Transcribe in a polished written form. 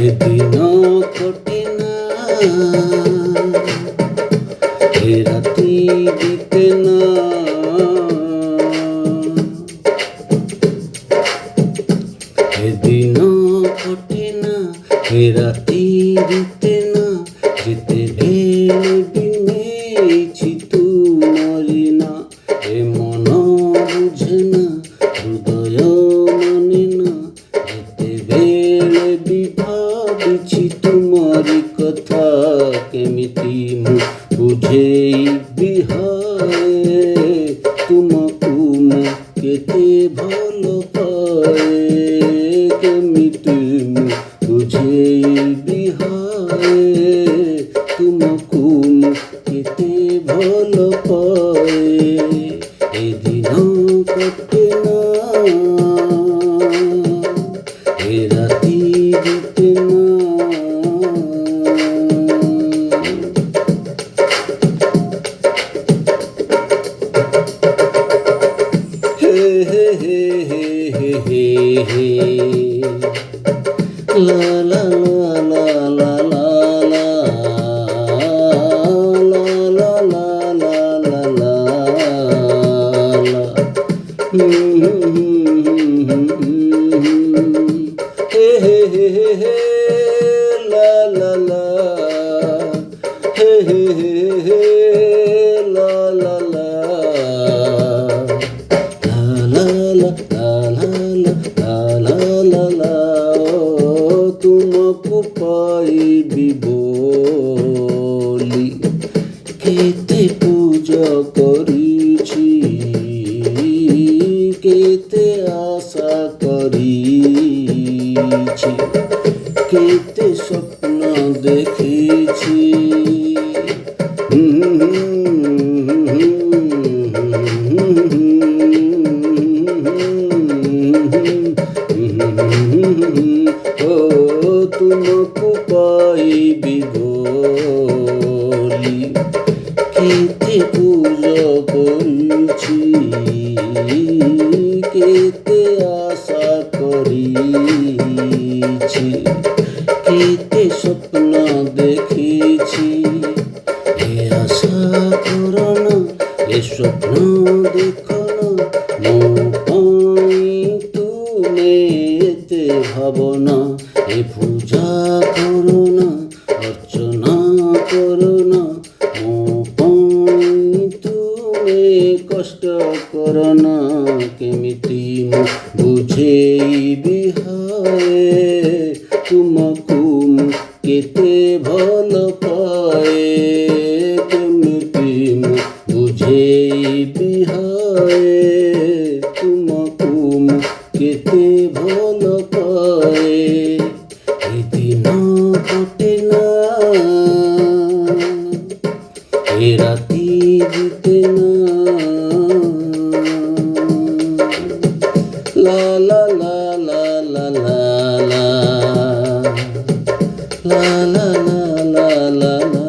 এদিন কটে না, এ রাতি দিতে না, এদিন কটে না, এ রাতি দিতে না, যেতে ভেলে বিনেছি তোমারি না। এ মন বুঝে না, হৃদয় মানে না, যেতে ভেলে ভাবিছি তোমারি কথা। কেমিতি মু বুঝেই বিহায়ে, তুমকু মু কেতে ভাল পায়ে। কেমিতি মু বুঝেই বিহায়ে, তুমকু মু কেতে ভাল পায়ে। এদিন কটে না, এ রাতি দিতে না। হে হে হে হে হে হে হে, লা লা লা লা লা লা, লা লা লা লা লা লা লা। হে হে হে হে হে, লা লা লা, হে হে হে হে, লা লা লা, লা লা লা লা লা লা লা। তুমকু পাইবি বলি কেতে পূজা করিছি, কেতে আশা করিছি, কেতে স্বপ্ন দেখেছি। ও তুমকু পাইবি বলি কেতে পূজা করিছি, কেতে আশা করিছি, কেতে স্বপ্ন দেখেছি। এ আশা করো না, এ স্বপ্ন দেখো না, মো পাই তুমি এতে ভাবনা। এ পূজা করো না, অর্চনা করো না, মো পাই তুমি কষ্ট করো না। কেমিতি মু বুঝেই বিহায়ে, তুমকু মু কেতে ভাল পায়ে। কেমিতি মু বুঝেই বিহায়ে, তুমকু মু কেতে ভাল পায়ে। এদিন কটে না, এ রাতি দিতে না। লা লা লা লা লা লা লা, লা লা লা লা লা লা।